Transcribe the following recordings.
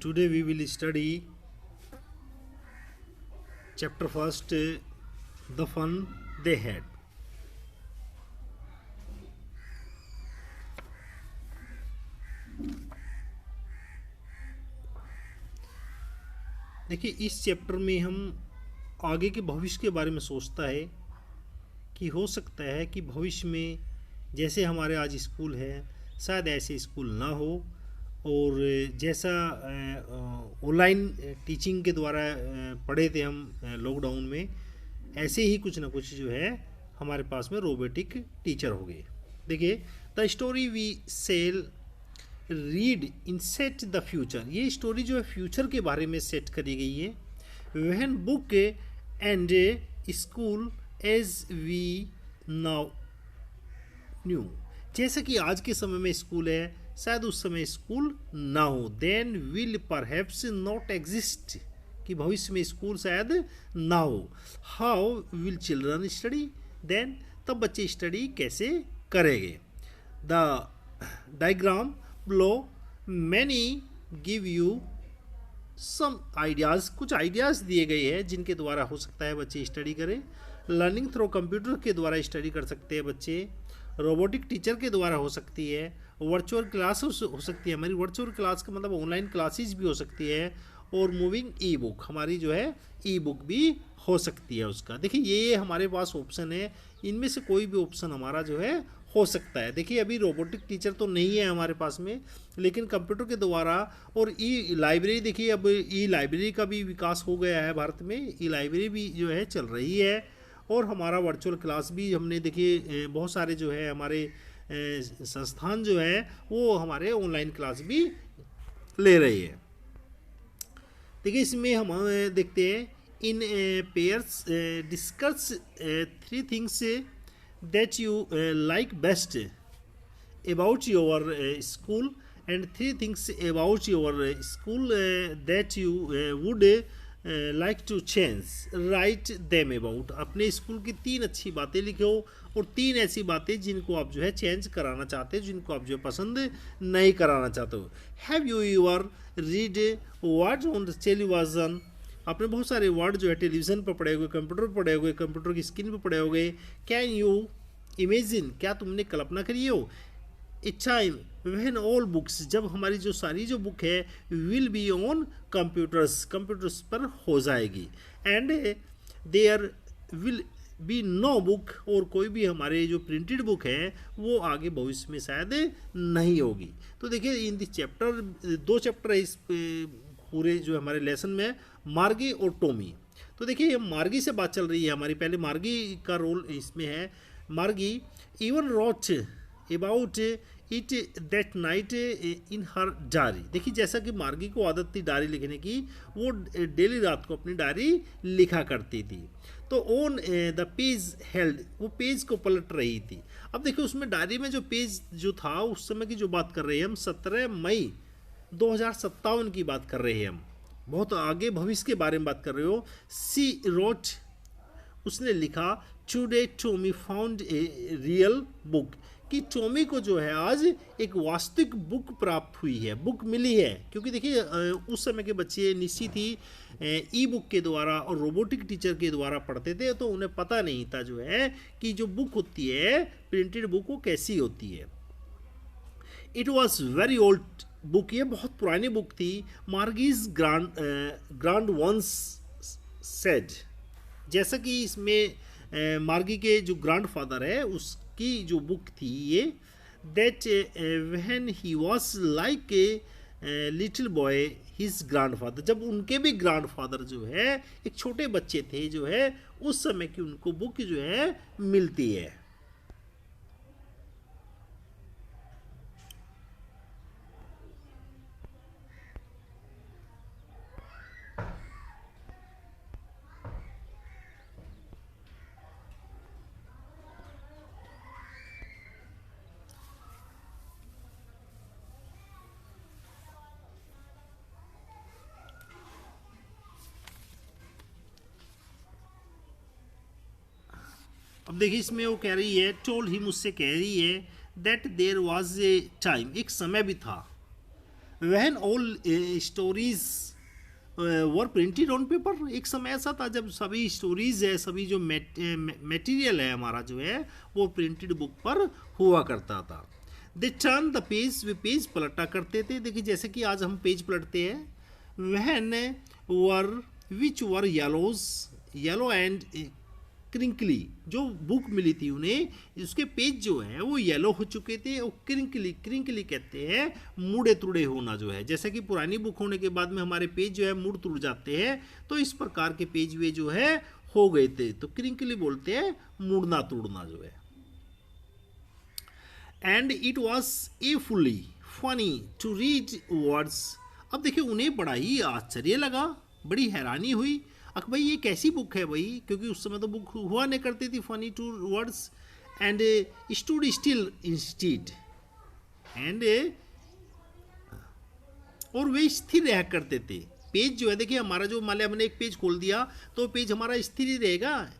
Today we will study chapter first, the fun they had. देखिए, इस chapter में हम आगे के भविष्य के बारे में सोचता है कि हो सकता है कि भविष्य में जैसे हमारे आज स्कूल है, शायद ऐसे स्कूल ना हो, और जैसा ऑनलाइन टीचिंग के द्वारा पढ़े थे हम लॉकडाउन में, ऐसे ही कुछ ना कुछ जो है हमारे पास में रोबोटिक टीचर हो गए। देखिए, the story we shall read in set the future, ये स्टोरी जो है फ्यूचर के बारे में सेट करी गई है। When book and school as we now knew, जैसा कि आज के समय में स्कूल है, शायद उस समय स्कूल ना हो। Then will perhaps not exist, कि भविष्य में स्कूल शायद ना हो। How will children study then, तब बच्चे स्टडी कैसे करेंगे। The diagram below many give you some ideas, कुछ आइडियाज़ दिए गए हैं जिनके द्वारा हो सकता है बच्चे स्टडी करें। लर्निंग थ्रू कंप्यूटर के द्वारा स्टडी कर सकते हैं बच्चे, रोबोटिक टीचर के द्वारा हो सकती है, वर्चुअल क्लास हो सकती है। हमारी वर्चुअल क्लास का मतलब ऑनलाइन क्लासेस भी हो सकती है, और मूविंग ई बुक, हमारी जो है ई बुक भी हो सकती है उसका। देखिए, ये हमारे पास ऑप्शन है, इनमें से कोई भी ऑप्शन हमारा जो है हो सकता है। देखिए, अभी रोबोटिक टीचर तो नहीं है हमारे पास में, लेकिन कंप्यूटर के द्वारा और ई लाइब्रेरी, देखिए अब ई लाइब्रेरी का भी विकास हो गया है भारत में, ई लाइब्रेरी भी जो है चल रही है, और हमारा वर्चुअल क्लास भी हमने, देखिए बहुत सारे जो है हमारे संस्थान जो है वो हमारे ऑनलाइन क्लास भी ले रही है। देखिए, इसमें हम देखते हैं, इन pairs discuss 3 things that you like best about your school, and 3 things about your school that you would like to change. Write them about, अपने स्कूल की 3 अच्छी बातें लिखो, और 3 ऐसी बातें जिनको आप जो है चेंज कराना चाहते हो, जिनको आप जो है पसंद नहीं कराना चाहते हो। Have you your read words on the television, आपने बहुत सारे वर्ड जो है टेलीविज़न पर पढ़े हुए, कंप्यूटर पर पढ़े हुए, कंप्यूटर की स्क्रीन पर पढ़े हुए। कैन यू इमेजिन, क्या तुमने कल्पना करी हो। ए टाइम व्हेन ऑल बुक्स, जब हमारी जो सारी जो बुक है विल बी ऑन कंप्यूटर्स पर हो जाएगी। And there will be no book, और कोई भी हमारे जो प्रिंटेड बुक है वो आगे भविष्य में शायद नहीं होगी। तो देखिए, इन दिस चैप्टर 2 चैप्टर है इस पूरे जो हमारे लेसन में, मार्गी और टॉमी। तो देखिए, ये मार्गी से बात चल रही है हमारी, पहले मार्गी का रोल इसमें है। मार्गी even wrote about it that night in her diary, देखिए जैसा कि मार्गी को आदत थी डायरी लिखने की, वो डेली रात को अपनी डायरी लिखा करती थी। तो ऑन द पेज हेल्ड, वो पेज को पलट रही थी। अब देखिए, उसमें डायरी में जो पेज जो था उस समय की जो बात कर रहे हैं हम, 17 मई 2057 की बात कर रहे हैं हम, बहुत आगे भविष्य के बारे में बात कर रहे हो। सी रोट, उसने लिखा, today Tommy found a real book, कि टॉमी को जो है आज एक वास्तविक बुक प्राप्त हुई है, बुक मिली है। क्योंकि देखिए, उस समय के बच्चे निश्चित ही ई बुक के द्वारा और रोबोटिक टीचर के द्वारा पढ़ते थे, तो उन्हें पता नहीं था जो है कि जो बुक होती है प्रिंटेड बुक वो कैसी होती है। It was very old book, ये बहुत पुरानी बुक थी। मार्गीज ग्रांड वंस सेड, जैसा कि इसमें मार्गी के जो ग्रैंड फादर है उसकी जो बुक थी ये, that when he was like a little boy his grand father, जब उनके भी ग्रैंड फादर जो है एक छोटे बच्चे थे जो है, उस समय की उनको बुक जो है मिलती है। अब देखिए, इसमें वो कह रही है, टोल्ड ही, मुझसे कह रही है, that there was a time, एक समय भी था, when all stories were printed on paper, एक समय ऐसा था जब सभी स्टोरीज है, सभी जो मटेरियल है हमारा जो है वो प्रिंटेड बुक पर हुआ करता था। They turn the page, way page पलटा करते थे। देखिए जैसे कि आज हम पेज पलटते हैं। वहन वर विच वर येलो एंड क्रिंकली, जो बुक मिली थी उन्हें उसके पेज जो है वो येलो हो चुके थे। और क्रिंकली कहते हैं मुड़े तुड़े होना जो है, जैसे कि पुरानी बुक होने के बाद में हमारे पेज जो है मुड़ तुड़ जाते हैं, तो इस प्रकार के पेज वे जो है हो गए थे, तो क्रिंकली बोलते हैं मुड़ना तुड़ना जो है। And it was awfully funny to read words. अब देखिए उन्हें बड़ा ही आश्चर्य लगा, बड़ी हैरानी हुई, अक भाई ये कैसी बुक है भाई, क्योंकि उस समय तो बुक हुआ नहीं करती थी funny to words. And stood still instead, and और वे स्थिर रहा करते थे। पेज जो है देखिए हमारा जो मान लिया हमने एक पेज खोल दिया तो पेज हमारा स्थिर ही रहेगा,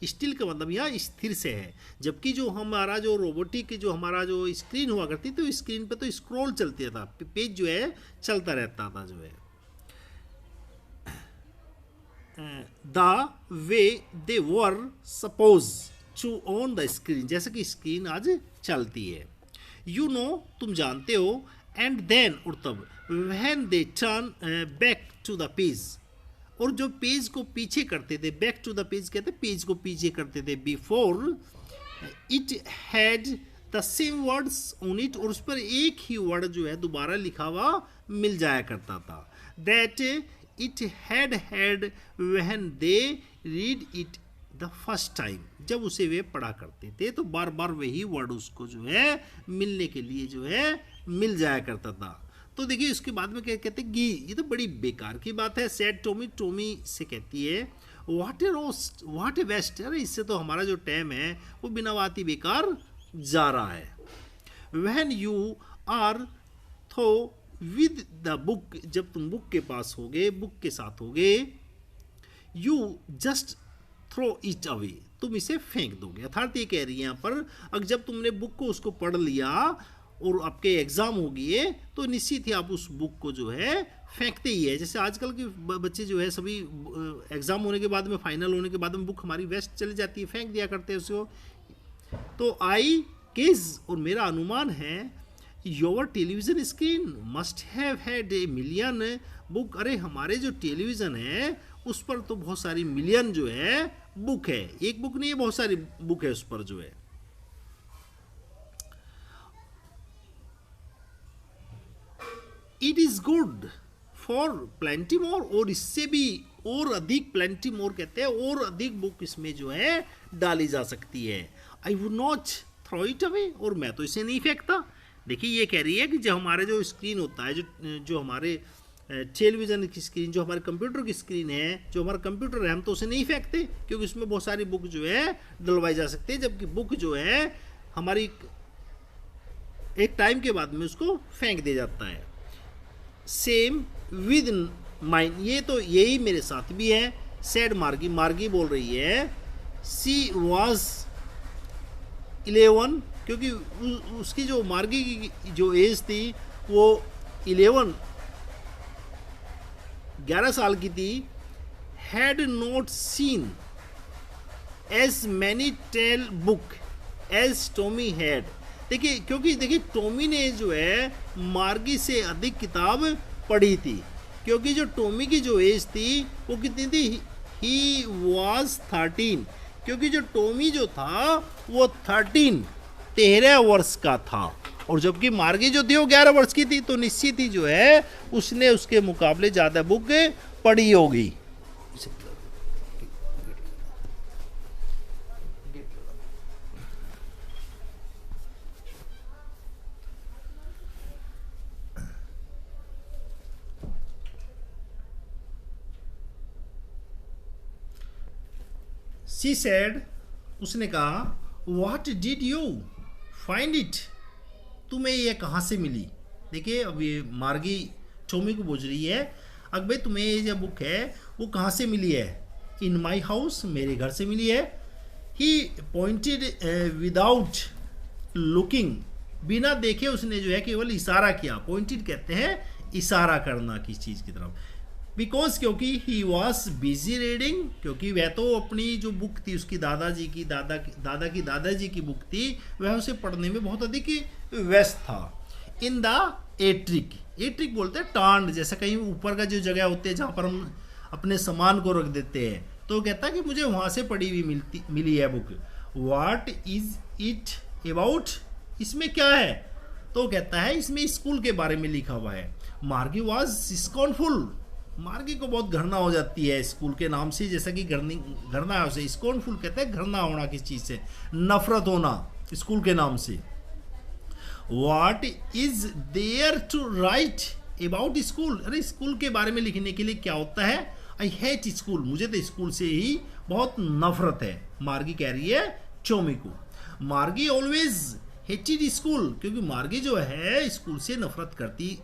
स्टिल का मतलब यहाँ स्थिर से है। जबकि जो हमारा जो रोबोटिक जो हमारा जो स्क्रीन हुआ करती तो स्क्रीन पे तो स्क्रॉल चलता था, पेज जो है चलता रहता था जो है। The way they were suppose to on the screen, जैसे कि स्क्रीन आज चलती है। यू नो, तुम जानते हो। एंड देन, और तब, when they turn back to the page, और जो पेज को पीछे करते थे, बैक टू द पेज कहते पेज को पीछे करते थे। Before it had the same words on it, और उस पर एक ही वर्ड जो है दोबारा लिखा हुआ मिल जाया करता था। That it had when they read it the first time, जब उसे वे पढ़ा करते थे तो बार बार वही वर्ड उसको जो है मिलने के लिए जो है मिल जाया करता था। तो देखिए इसके बाद में क्या कहते हैं, गी, ये तो बड़ी बेकार की बात है। सैड टोमी, टोमी से कहती है what a roast, what a waste, अरे इससे तो हमारा जो टाइम है वो बिना बात ही बेकार जा रहा है। व्हेन यू आर थो विद द बुक, जब तुम बुक के पास होगे, बुक के साथ होगे, you just throw it away, तुम इसे फेंक दोगे। अर्थात ये कह रही है यहाँ पर, अगर जब तुमने बुक को उसको पढ़ लिया और आपके एग्ज़ाम हो गए तो निश्चित ही आप उस बुक को जो है फेंकते ही है। जैसे आजकल के बच्चे जो है सभी एग्ज़ाम होने के बाद में, फाइनल होने के बाद में बुक हमारी वेस्ट चली जाती है, फेंक दिया करते हैं उसको। तो आई गेस, और मेरा अनुमान है, your television screen must have had a million book, अरे हमारे जो टेलीविज़न है उस पर तो बहुत सारी मिलियन जो है बुक है, एक बुक नहीं है, बहुत सारी बुक है उस पर जो है। It is good for plenty more, और इससे भी और अधिक, प्लेंटी मोर कहते हैं और अधिक बुक इसमें जो है डाली जा सकती है। I would not throw it away, और मैं तो इसे नहीं फेंकता। देखिए ये कह रही है कि जो हमारे जो स्क्रीन होता है, जो हमारे टेलीविज़न की स्क्रीन, जो हमारे कंप्यूटर की स्क्रीन है, जो हमारा कंप्यूटर है, हम तो उसे नहीं फेंकते क्योंकि उसमें बहुत सारी बुक जो है डलवाई जा सकती है। जबकि बुक जो है हमारी एक टाइम के बाद में उसको फेंक दिया जाता है। सेम विद माइन, ये तो यही मेरे साथ भी है। सैड मार्गी, मार्गी बोल रही है, सी वॉज 11, क्योंकि उसकी जो मार्गी की जो एज थी वो 11 साल की थी। Had not seen as many tele book as Tommy had, देखिए क्योंकि देखिए टॉमी ने जो है मार्गी से अधिक किताब पढ़ी थी, क्योंकि जो टॉमी की जो एज थी वो कितनी थी, ही वॉज 13, क्योंकि जो टॉमी जो था वो 13 वर्ष का था, और जबकि मार्गी जो थी वो 11 वर्ष की थी, तो निश्चित ही जो है उसने उसके मुकाबले ज़्यादा बुक पढ़ी होगी। She said, उसने कहा, What did you find it? तुम्हें ये कहाँ से मिली? देखिए अब ये मार्गी टॉमी को पूछ रही है, अब भाई तुम्हें ये जो बुक है वो कहाँ से मिली है? इन माई हाउस, मेरे घर से मिली है। ही पॉइंटेड विदाउट लुकिंग, बिना देखे उसने जो है केवल इशारा किया। पॉइंटेड कहते हैं इशारा करना किस चीज़ की तरफ, बिकॉज क्योंकि ही वॉज बिजी रीडिंग, क्योंकि वह तो अपनी जो बुक थी उसकी दादाजी की दादाजी की बुक थी, वह उसे पढ़ने में बहुत अधिक व्यस्त था। इन द एट्रिक बोलते हैं टांड, जैसे कहीं ऊपर का जो जगह होती है जहाँ पर हम अपने सामान को रख देते हैं, तो कहता है कि मुझे वहाँ से पढ़ी हुई मिली है book. What is it about, इसमें क्या है, तो कहता है इसमें स्कूल के बारे में लिखा हुआ है। मार्गी वॉज स्कॉर्नफुल, मार्गी को बहुत घृणा हो जाती है स्कूल के नाम से, जैसा कि घृणा है उसे स्कॉर्नफुल कहते हैं, घृणा होना किस चीज़ से, नफरत होना स्कूल के नाम से। What is there to write about school, अरे स्कूल के बारे में लिखने के लिए क्या होता है, आई हेट स्कूल, मुझे तो स्कूल से ही बहुत नफरत है, मार्गी कह रही है चोमी को। मार्गी ऑलवेज हेटेड स्कूल, क्योंकि मार्गी जो है स्कूल से नफरत करती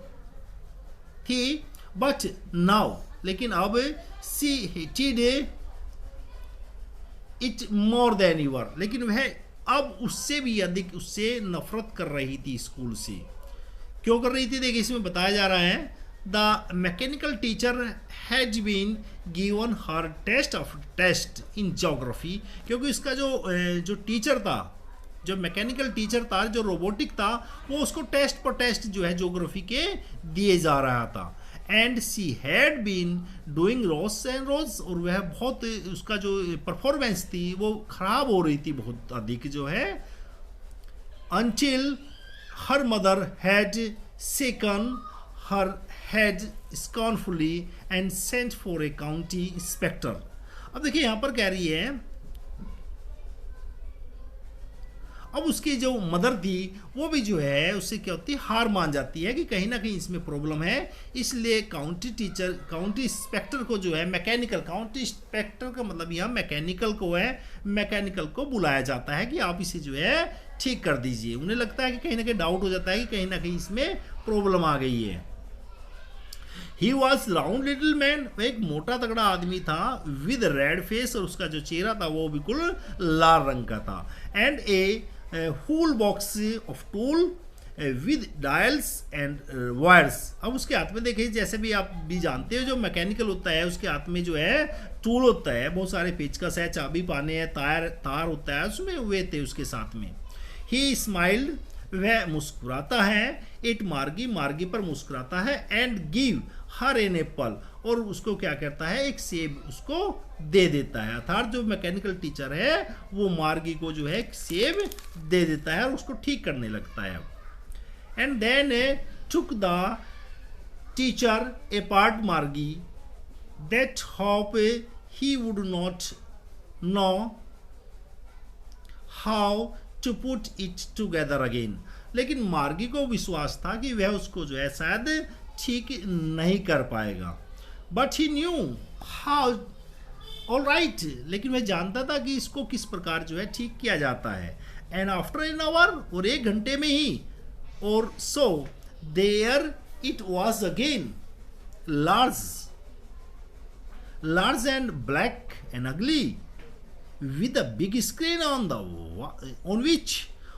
थी, बट नाउ, लेकिन अब she hated it more than ever, लेकिन वह अब उससे भी अधिक उससे नफरत कर रही थी स्कूल से। क्यों कर रही थी, देखिए इसमें बताया जा रहा है, the mechanical teacher has been given her test of test in geography, क्योंकि इसका जो टीचर था, जो मैकेनिकल टीचर था, जो रोबोटिक था, वो उसको टेस्ट पर टेस्ट जो है ज्योग्राफी के दिए जा रहा था। And she had been doing worse and worse, और वह बहुत उसका जो परफॉर्मेंस थी वो खराब हो रही थी बहुत अधिक जो है, until her mother had shaken her head scornfully and sent for a county inspector. अब देखिए यहां पर कह रही है, अब उसकी जो मदर थी वो भी जो है उससे क्या होती है, हार मान जाती है कि कहीं ना कहीं इसमें प्रॉब्लम है, इसलिए काउंटी इंस्पेक्टर को जो है, काउंटी इंस्पेक्टर का मतलब यहाँ मैकेनिकल को है, मैकेनिकल को बुलाया जाता है कि आप इसे जो है ठीक कर दीजिए। उन्हें लगता है कि कहीं ना कहीं डाउट हो जाता है कि कहीं ना कहीं इसमें प्रॉब्लम आ गई है। He was round little man, वह एक मोटा तगड़ा आदमी था, विद रेड फेस, और उसका जो चेहरा था वो बिल्कुल लाल रंग का था, and a whole box of tool with dials and wires. अब उसके हाथ में देखिए, जैसे भी आप भी जानते हो जो मैकेनिकल होता है उसके हाथ में जो है टूल होता है, बहुत सारे पेचकस है, चाबी पाने हैं, तार होता है, उसमें वे थे उसके साथ में। ही स्माइल्ड, वह मुस्कुराता है, इट मार्गी पर मुस्कुराता है, and give her an apple, और उसको क्या करता है, एक सेब उसको दे देता है। अर्थात जो मैकेनिकल टीचर है वो मार्गी को जो है एक सेब दे देता है और उसको ठीक करने लगता है। And then took the teacher apart Margie, that hope he would not know how to put it together again, लेकिन मार्गी को विश्वास था कि वह उसको जो है शायद ठीक नहीं कर पाएगा। But he knew how, all right, लेकिन वह जानता था कि इसको किस प्रकार जो है ठीक किया जाता है। एंड आफ्टर एन आवर, और 1 घंटे में ही, और so there it was again, large and black and ugly, with a big screen on which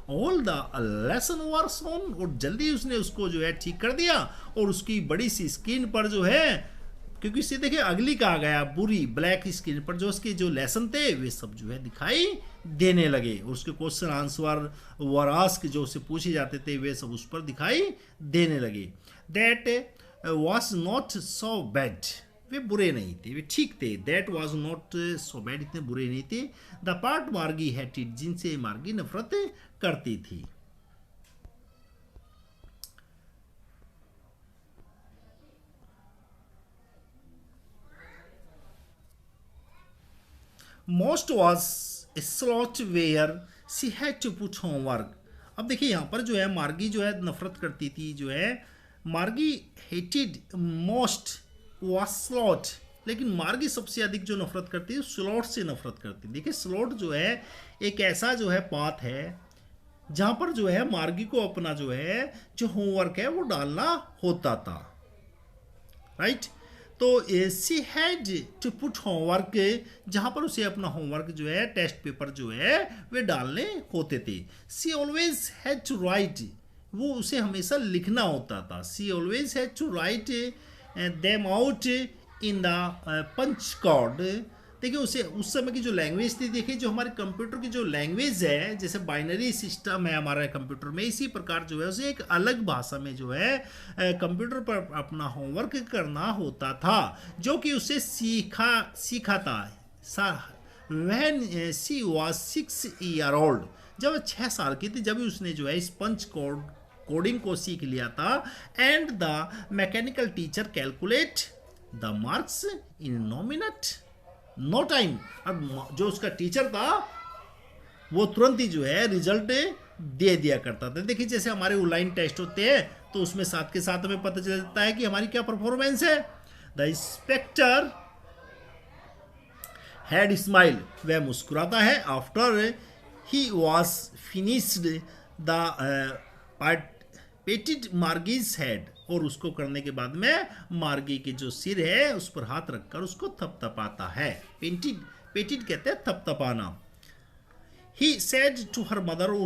all the lesson were shown, और जल्दी उसने उसको जो है ठीक कर दिया, और उसकी बड़ी सी स्क्रीन पर जो है, क्योंकि इसे देखिए अगली कहा गया, बुरी ब्लैक स्क्रीन पर जो उसके जो लेसन थे वे सब जो है दिखाई देने लगे, और उसके क्वेश्चन आंसर वरास्क जो उससे पूछे जाते थे वे सब उस पर दिखाई देने लगे। That was not so bad, वे बुरे नहीं थे, वे ठीक थे। That was not so bad, इतने बुरे नहीं थे। द पार्ट मार्गी हेटेड, जिनसे मार्गी नफरत करती थी। Most was a slot where she had to put homework. अब देखिए यहाँ पर जो है मार्गी जो है नफरत करती थी, जो है मार्गी हेटेड मोस्ट वॉज स्लॉट, लेकिन मार्गी सबसे अधिक जो नफरत करती है स्लॉट से नफरत करती है। देखिए स्लॉट जो है एक ऐसा जो है पाथ है जहाँ पर जो है मार्गी को अपना जो है जो होमवर्क है वो डालना होता था, राइट। तो she had to put homework, जहाँ पर उसे अपना होमवर्क जो है टेस्ट पेपर जो है वे डालने होते थे। She always had to write वो उसे हमेशा लिखना होता था। She always had to write them out in the punch card. देखिए उसे उस समय की जो लैंग्वेज थी, देखिए जो हमारे कंप्यूटर की जो लैंग्वेज है, जैसे बाइनरी सिस्टम है हमारे कंप्यूटर में, इसी प्रकार जो है उसे एक अलग भाषा में जो है कंप्यूटर पर अपना होमवर्क करना होता था, जो कि उसे सीखा था। When she was 6 year old, जब 6 साल की थी, जब उसने जो है इस पंच कोडिंग को सीख लिया था। And the mechanical teacher calculate the marks in no minute no time. अब जो उसका टीचर था वो तुरंत ही जो है रिजल्ट दे दिया करता था। देखिए जैसे हमारे ऑनलाइन टेस्ट होते हैं तो उसमें साथ के साथ हमें पता चल जाता है कि हमारी क्या परफॉर्मेंस है। द इंस्पेक्टर हैड स्माइल, वह मुस्कुराता है। After he was finished the patted Margie's head, और उसको करने के बाद में मार्गी के जो सिर है उस पर हाथ रखकर उसको थपथपाता है। पेटेड कहते हैं थपथपाना। He said to her mother, और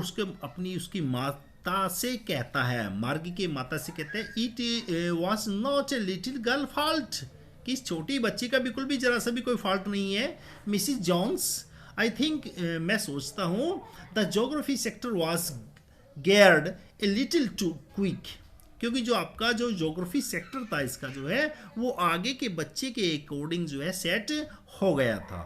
उसकी माता से कहता है, मार्गी के माता से कहते हैं, it was not a little girl fault, कि इस छोटी बच्ची का बिल्कुल भी जरा सा भी कोई फॉल्ट नहीं है। मिसिस जॉन्स, आई थिंक, मैं सोचता हूँ, the geography sector was geared a little too quick, क्योंकि जो आपका जो ज्योग्राफी सेक्टर था इसका जो है वो आगे के बच्चे के अकॉर्डिंग जो है सेट हो गया था।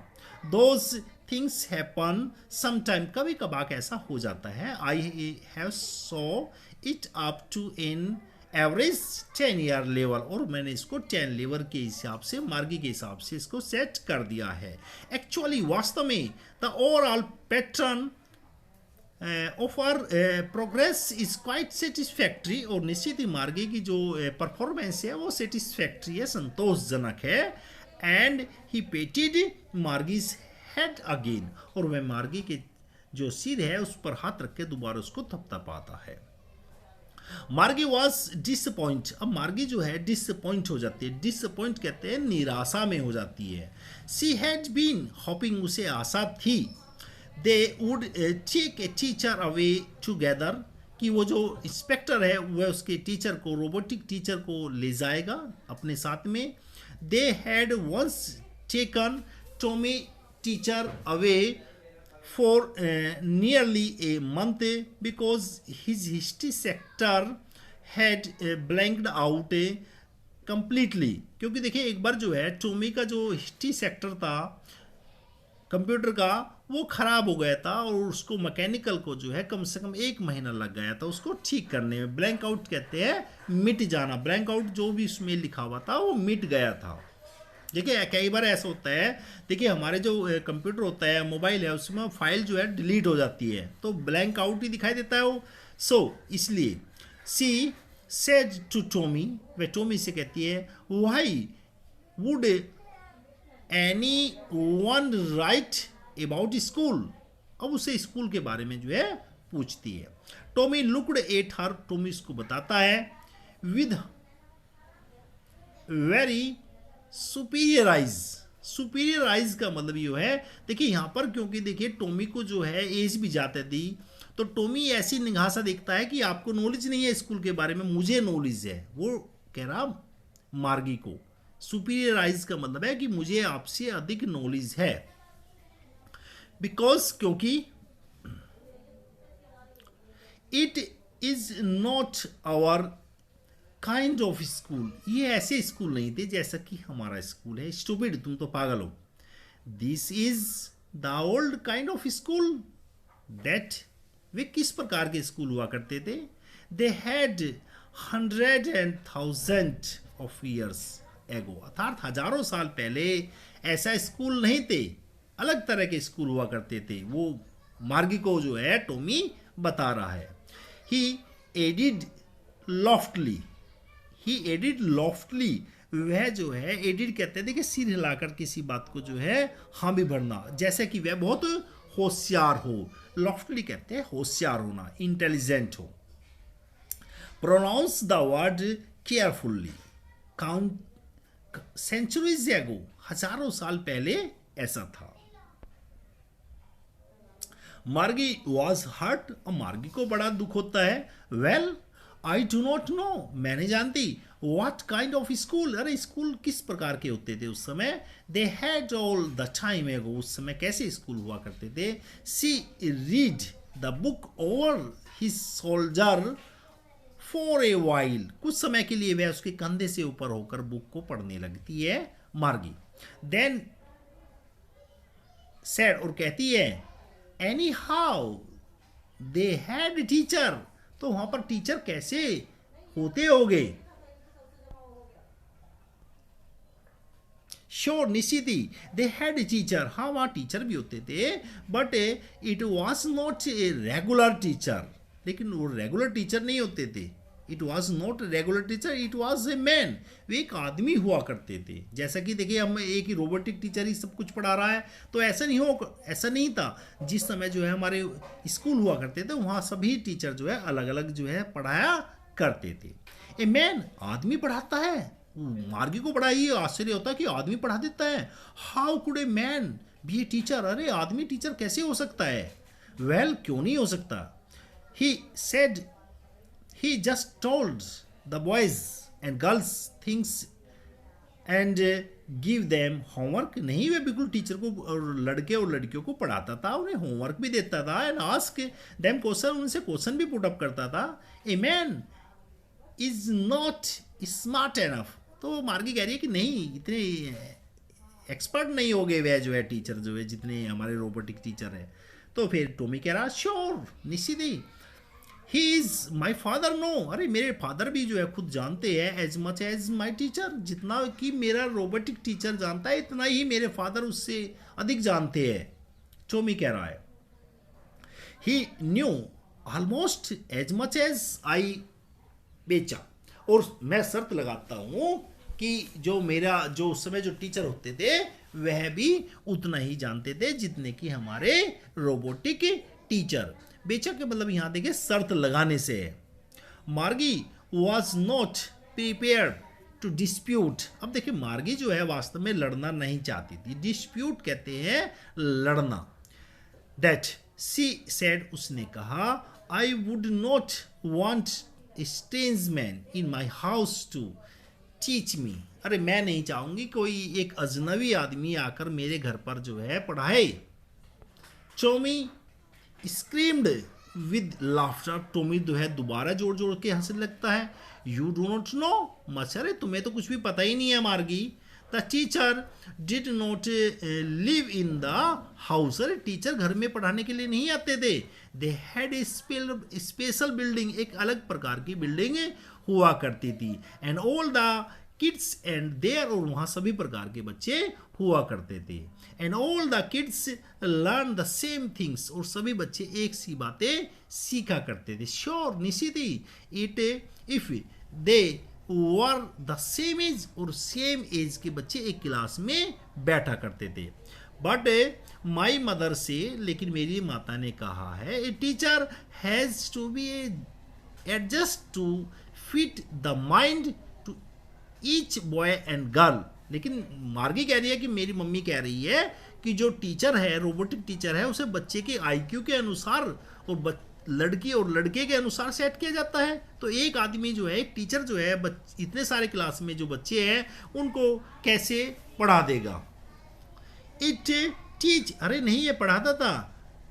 दोज थिंग्स हैपन समटाइम, कभी कभार ऐसा हो जाता है। I have so it up to an average 10 year level, और मैंने इसको 10 लेवल के हिसाब से, मार्गी के हिसाब से इसको सेट कर दिया है। एक्चुअली वास्तव में the overall pattern of our progress is quite satisfactory, और निश्चित ही मार्गी की जो परफॉर्मेंस है वो सेटिस्फैक्ट्री है, संतोषजनक है। And he पेटेड Margie's head again, और वह मार्गी के जो सिर है उस पर हाथ रख के दोबारा उसको थपथपाता है। मार्गी वॉज डिसअपॉइंट, अब मार्गी जो है डिसअपॉइंट हो जाती है। डिसअपॉइंट कहते हैं निराशा में हो जाती है। सी हैड बीन हॉपिंग, उसे आशा थी, they would take a teacher away together, कि वो जो इंस्पेक्टर है वह उसके टीचर को, रोबोटिक टीचर को ले जाएगा अपने साथ में। They had once taken Tommy teacher away for nearly a month because his history sector had blanked out completely, क्योंकि देखिए एक बार जो है टॉमी का जो हिस्ट्री सेक्टर था कंप्यूटर का वो खराब हो गया था, और उसको मैकेनिकल को जो है कम से कम 1 महीना लग गया था उसको ठीक करने में। ब्लैंक आउट कहते हैं मिट जाना, ब्लैंक आउट जो भी उसमें लिखा हुआ था वो मिट गया था। देखिए कई बार ऐसा होता है, देखिए हमारे जो कंप्यूटर होता है, मोबाइल है, उसमें फाइल जो है डिलीट हो जाती है तो ब्लैंक आउट ही दिखाई देता है वो। सो इसलिए सी सेड टू टॉमी, वह टॉमी से कहती है, why would any one right about school, अब उसे स्कूल के बारे में जो है पूछती है। Tommy looked at her, Tommy उसको बताता है, विद वेरी सुपीरियराइज। सुपीरियराइज का मतलब ये है, देखिए यहाँ पर क्योंकि देखिए टॉमी को जो है एज भी जाती थी, तो टॉमी ऐसी निगाह से देखता है कि आपको नॉलेज नहीं है स्कूल के बारे में, मुझे नॉलेज है। वो कह रहा मार्गी को, सुपीरियराइज का मतलब है कि मुझे आपसे अधिक नॉलेज है। बिकॉज, क्योंकि it is not our kind of school, ये ऐसे स्कूल नहीं थे जैसा कि हमारा स्कूल है। स्टूपिड, तुम तो पागल हो। This is the old kind of school that, वे किस प्रकार के स्कूल हुआ करते थे। They had 100 and 1000 of years ago, अर्थात हजारों साल पहले ऐसा स्कूल नहीं थे, अलग तरह के स्कूल हुआ करते थे। वो मार्गी को जो है टॉमी बता रहा है। ही एडिड लॉफ्टली, ही एडिड लॉफ्टली, वह जो है एडिड कहते हैं देखिए सिर हिलाकर किसी बात को जो है हाँ भी भरना, जैसे कि वह बहुत होशियार हो। लॉफ्टली कहते हैं होशियार होना, इंटेलिजेंट हो। Pronounce the word carefully, count centuries ago, हजारों साल पहले ऐसा था। मार्गी वॉज हर्ट, और मार्गी को बड़ा दुख होता है। Well I do not know, मैं नहीं जानती। व्हाट काइंड ऑफ स्कूल, अरे स्कूल किस प्रकार के होते थे उस समय। They had all the time ago, उस समय कैसे स्कूल हुआ करते थे। She read the book over his shoulder for a while, कुछ समय के लिए वह उसके कंधे से ऊपर होकर बुक को पढ़ने लगती है मार्गी। देन सेड, और कहती है any how they had teacher, तो वहां पर टीचर कैसे होते होंगे। श्योर निश्चित दे हैड टीचर, हाँ वहाँ टीचर भी होते थे, but it was not a regular teacher, लेकिन वो रेगुलर टीचर नहीं होते थे। It was not regular teacher, it was a man, वे एक आदमी हुआ करते थे। जैसा कि देखिए हम एक ही रोबोटिक टीचर ही सब कुछ पढ़ा रहा है, तो ऐसा नहीं था। जिस समय जो है हमारे स्कूल हुआ करते थे वहाँ सभी टीचर जो है अलग अलग जो है पढ़ाया करते थे। ए मैन, आदमी पढ़ाता है, मार्गी को बड़ा ही आश्चर्य होता है कि आदमी पढ़ा देता है। How could a man B a teacher, अरे आदमी टीचर कैसे हो सकता है। वेल, क्यों नहीं हो सकता। He said he just told the boys and girls things and give them homework, नहीं वे बिल्कुल टीचर को और लड़के और लड़कियों को पढ़ाता था, उन्हें होमवर्क भी देता था, एंड आस्क देम क्वेश्चन, उनसे क्वेश्चन भी पुट अप करता था। A man is not smart enough, तो मार्गी कह रही है कि नहीं, इतने एक्सपर्ट नहीं हो गए वे जो है टीचर जो है जितने हमारे रोबोटिक टीचर है। तो फिर टॉमी कह रहा श्योर निश्चित ही, he is my father know, अरे मेरे फादर भी जो है खुद जानते हैं, as much as my teacher, जितना कि मेरा रोबोटिक टीचर जानता है इतना ही मेरे फादर उससे अधिक जानते हैं। टॉमी कह रहा है he knew almost as much as I betcha, और मैं शर्त लगाता हूं कि जो उस समय जो टीचर होते थे वह भी उतना ही जानते थे जितने कि हमारे रोबोटिक टीचर। बेचा के मतलब यहां देखिए शर्त लगाने से है। Margie was not prepare to dispute, अब देखिए मार्गी जो है वास्तव में लड़ना नहीं चाहती थी, डिस्प्यूट कहते हैं लड़ना। दैट सी सेड, उसने कहा I would not want strange man in my house to teach me, अरे मैं नहीं चाहूंगी कोई एक अजनबी आदमी आकर मेरे घर पर जो है पढ़ाए। Tommy screamed with laughter, Tommy जो है दोबारा जोर जोर के हंसने लगता है। You do not no much, अरे तुम्हें तो कुछ भी पता ही नहीं है Margie. The teacher did not live in the house, अरे टीचर घर में पढ़ाने के लिए नहीं आते थे। They had a special building, एक अलग प्रकार की बिल्डिंग हुआ करती थी। And all the kids and there, और वहाँ सभी प्रकार के बच्चे हुआ करते थे। And all the kids learn the same things, और सभी बच्चे एक सी बातें सीखा करते थे। श्योर निश्चित ही, it if they were the same age, और सेम एज के बच्चे एक क्लास में बैठा करते थे। बट माई मदर से, लेकिन मेरी माता ने कहा है a teacher has to be adjust to fit the mind to each boy and girl, लेकिन मार्गी कह रही है कि मेरी मम्मी कह रही है कि जो टीचर है, रोबोटिक टीचर है, उसे बच्चे के आईक्यू के अनुसार और लड़की और लड़के के अनुसार सेट किया जाता है। तो एक आदमी जो है, एक टीचर जो है इतने सारे क्लास में जो बच्चे हैं उनको कैसे पढ़ा देगा। इट टीच, अरे नहीं ये पढ़ाता था।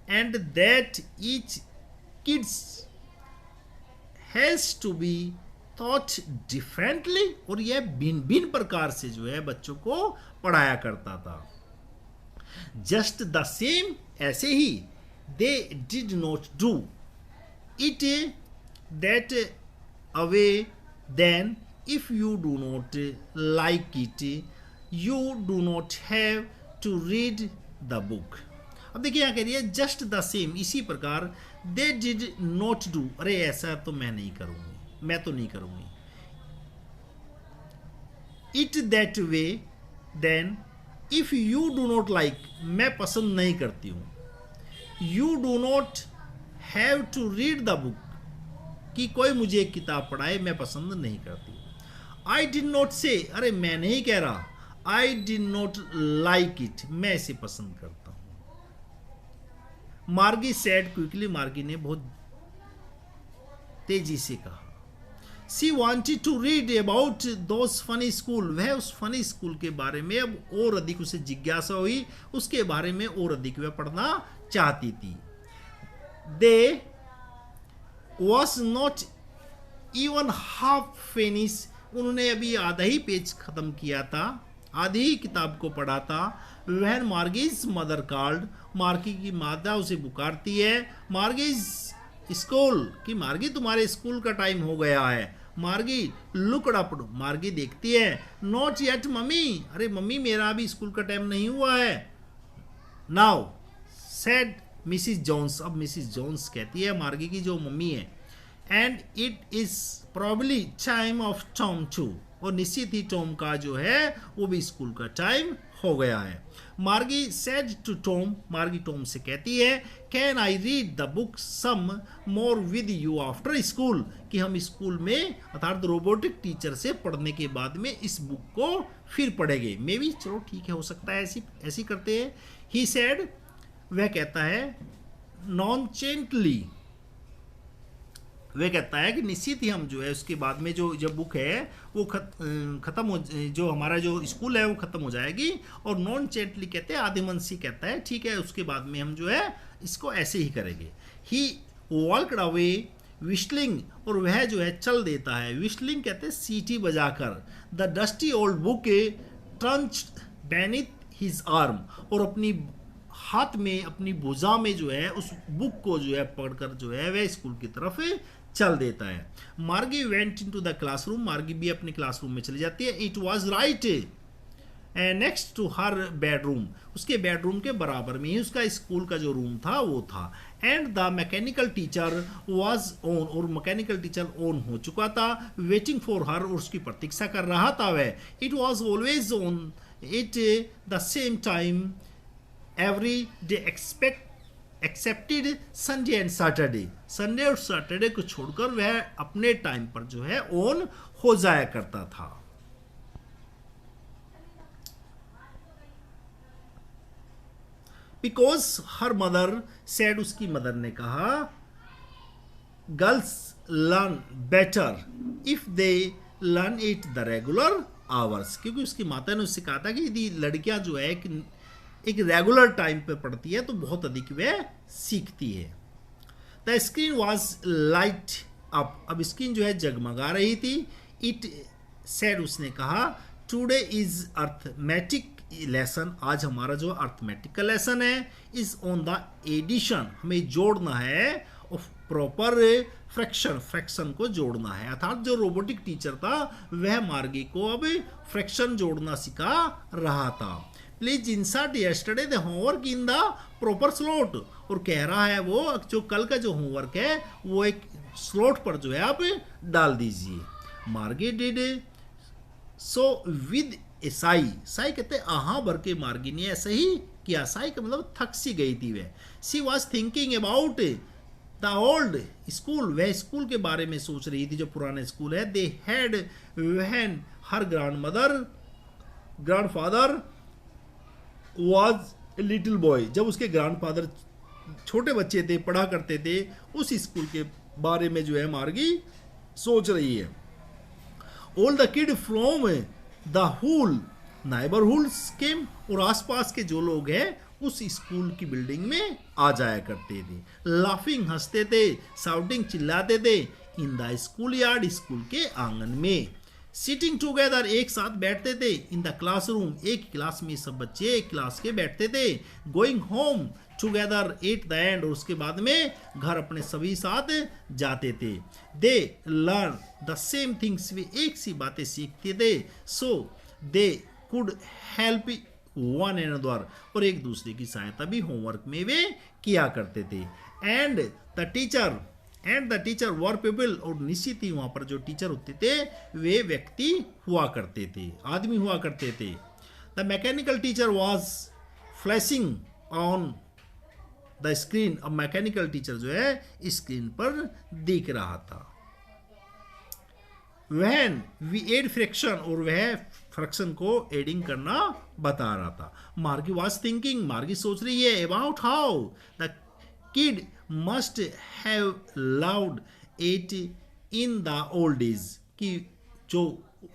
And that each kids has to be taught differently, और यह भिन्न भिन्न प्रकार से जो है बच्चों को पढ़ाया करता था। जस्ट द सेम, ऐसे ही they did not do it that away then if you do not like it you do not have to read the book. अब देखिए यहाँ कह रही है जस्ट द सेम, इसी प्रकार दे डिड नॉट डू, अरे ऐसा तो मैं नहीं करूंगी, मैं तो नहीं करूंगी। It that way then if you do not like, मैं पसंद नहीं करती हूं। You do not have to read the book, कि कोई मुझे एक किताब पढ़ाए, मैं पसंद नहीं करती। आई डिड नॉट से, अरे मैं नहीं कह रहा, I did not like it, मैं इसे पसंद करता हूं। मार्गी सेड क्विकली, मार्गी ने बहुत तेजी से कहा। She wanted to read about those funny school, वह उस फनी स्कूल के बारे में अब और अधिक उसे जिज्ञासा हुई, उसके बारे में और अधिक वह पढ़ना चाहती थी. They was not even half finish, उन्होंने अभी आधा ही पेज खत्म किया था, आधी ही किताब को पढ़ा था. वह मार्गीज मदर कॉल्ड, मार्गी की माता उसे पुकारती है. मार्गीज स्कूल, कि मार्गी तुम्हारे स्कूल का टाइम हो गया है. मार्गी लुकड अप, मार्गी देखती है. नॉट येट मम्मी, अरे मम्मी मेरा अभी स्कूल का टाइम नहीं हुआ है. नाउ सेड मिसिस जोन्स, अब मिसिस जोन्स कहती है मार्गी की जो मम्मी है. And it is probably time of Tom too, और निश्चित ही टॉम का जो है वो भी स्कूल का टाइम हो गया है. Margie said to Tom, Margie Tom से कहती है can I read the book some more with you after school, कि हम स्कूल में अर्थात रोबोटिक टीचर से पढ़ने के बाद में इस बुक को फिर पढ़ेंगे. मे भी, चलो ठीक है, हो सकता है ऐसी करते हैं. ही सेड, वह कहता है नॉनचेंटली, वह कहता है कि निश्चित ही हम जो है उसके बाद में जो जब बुक है वो खत्म हो, जो हमारा जो स्कूल है वो खत्म हो जाएगी. और नॉन चेंटली कहते हैं, आदिमन सी कहता है ठीक है उसके बाद में हम जो है इसको ऐसे ही करेंगे. ही वॉल्कड अवे विस्लिंग, और वह जो है चल देता है. विस्लिंग कहते हैं सीटी बजाकर. द डस्टी ओल्ड बुक ट्रंच्ड बेनिथ हिज आर्म, और अपनी हाथ में, अपनी भुजा में जो है उस बुक को जो है पकड़कर जो है वह स्कूल की तरफ चल देता है. मार्गी वेंट इनटू द क्लासरूम, मार्गी भी अपने क्लासरूम में चली जाती है. It was right next to her bedroom, उसके बेडरूम के बराबर में ही उसका स्कूल का जो रूम था वो था. And the mechanical teacher was on, और मैकेनिकल टीचर ऑन हो चुका था. वेटिंग फॉर हर, और उसकी प्रतीक्षा कर रहा था वह. It was always on it the same time every day accepted Sunday and Saturday, Sunday और सैटरडे को छोड़कर वह अपने टाइम पर जो है ऑन हो जाया करता था. बिकॉज हर मदर सेड, उसकी मदर ने कहा girls learn better if they learn it the regular hours, क्योंकि उसकी माता ने उससे कहा था कि यदि लड़कियां जो है एक रेगुलर टाइम पे पढ़ती है तो बहुत अधिक वह सीखती है. The screen was light up, अब स्क्रीन जो है जगमगा रही थी. इट सेड, उसने कहा टुडे इज अर्थमेटिक लेसन, आज हमारा जो अर्थमेटिक का लेसन है, इज ऑन द एडिशन, हमें जोड़ना है ऑफ प्रॉपर फ्रैक्शन, फ्रैक्शन को जोड़ना है. अर्थात जो रोबोटिक टीचर था वह मार्गी को अब फ्रैक्शन जोड़ना सिखा रहा था. Please insert yesterday the homework in the proper slot, और कह रहा है वो जो कल का जो होमवर्क है वो एक स्लॉट पर जो है आप डाल दीजिए. मार्गी डिड सो विद ए साई, साई कहते हैं आहा भर के मार्गी ने ऐसा ही किया. साई का मतलब थक सी गई थी वह. She was thinking about the old school, वह स्कूल के बारे में सोच रही थी जो पुराने स्कूल है. They had when her grandfather was little boy, जब उसके ग्रैंडफादर छोटे बच्चे थे, पढ़ा करते थे, उस स्कूल के बारे में जो है मार्गी सोच रही है. All the kid from the whole neighbourhood came, और आसपास के जो लोग हैं उस स्कूल की बिल्डिंग में आ जाया करते थे. लाफिंग, हंसते थे. साउटिंग, चिल्लाते थे. In the school yard, school के आंगन में. सिटिंग टुगेदर, एक साथ बैठते थे. इन द क्लासरूम, एक क्लास में सब बच्चे एक क्लास के बैठते थे. Going home together at the end, और उसके बाद में घर अपने सभी साथ जाते थे. They learn the same things, वे एक सी बातें सीखते थे. So they could help one another, और एक दूसरे की सहायता भी होमवर्क में वे किया करते थे. And the teacher were people, और निश्चित ही वहाँ पर जो टीचर होते थे वे व्यक्ति हुआ करते थे, आदमी हुआ करते थे. The mechanical teacher was flashing on the screen, अब मैकेनिकल टीचर जो है स्क्रीन पर दिख रहा था. वैन वी एड फ्रैक्शन, और वह फ्रैक्शन को एडिंग करना बता रहा था. मार्गी वॉज थिंकिंग, मार्गी सोच रही है about how the kid must have loved it in the old age, कि जो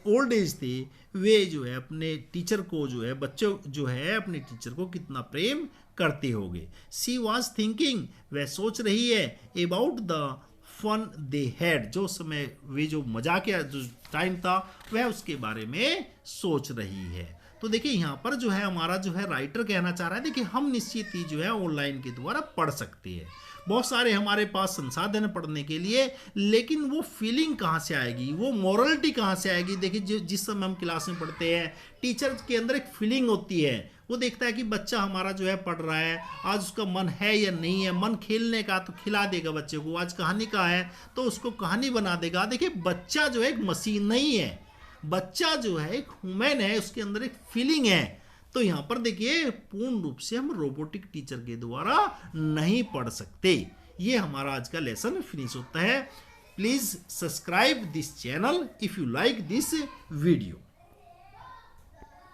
ओल्ड एज थे वे जो है अपने टीचर को जो है, बच्चों जो है अपने टीचर को कितना प्रेम करते होंगे। सी वॉज थिंकिंग, वह सोच रही है, about the fun they had, जो समय वे जो मजाक या जो टाइम था वह उसके बारे में सोच रही है। तो देखिए यहाँ पर जो है हमारा जो है राइटर कहना चाह रहा है, देखिए हम निश्चित ही जो है ऑनलाइन के द्वारा पढ़ सकते हैं, बहुत सारे हमारे पास संसाधन है पढ़ने के लिए, लेकिन वो फीलिंग कहाँ से आएगी, वो मॉरलिटी कहाँ से आएगी। देखिए जो जिस समय हम क्लास में पढ़ते हैं, टीचर के अंदर एक फीलिंग होती है, वो देखता है कि बच्चा हमारा जो है पढ़ रहा है, आज उसका मन है या नहीं है, मन खेलने का तो खिला देगा बच्चे को, आज कहानी का है तो उसको कहानी बना देगा। देखिए बच्चा जो है एक मशीन नहीं है, बच्चा जो है एक ह्यूमन है, उसके अंदर एक फीलिंग है। तो यहाँ पर देखिए पूर्ण रूप से हम रोबोटिक टीचर के द्वारा नहीं पढ़ सकते। ये हमारा आज का लेसन फिनिश होता है। Please subscribe this channel if you like this video.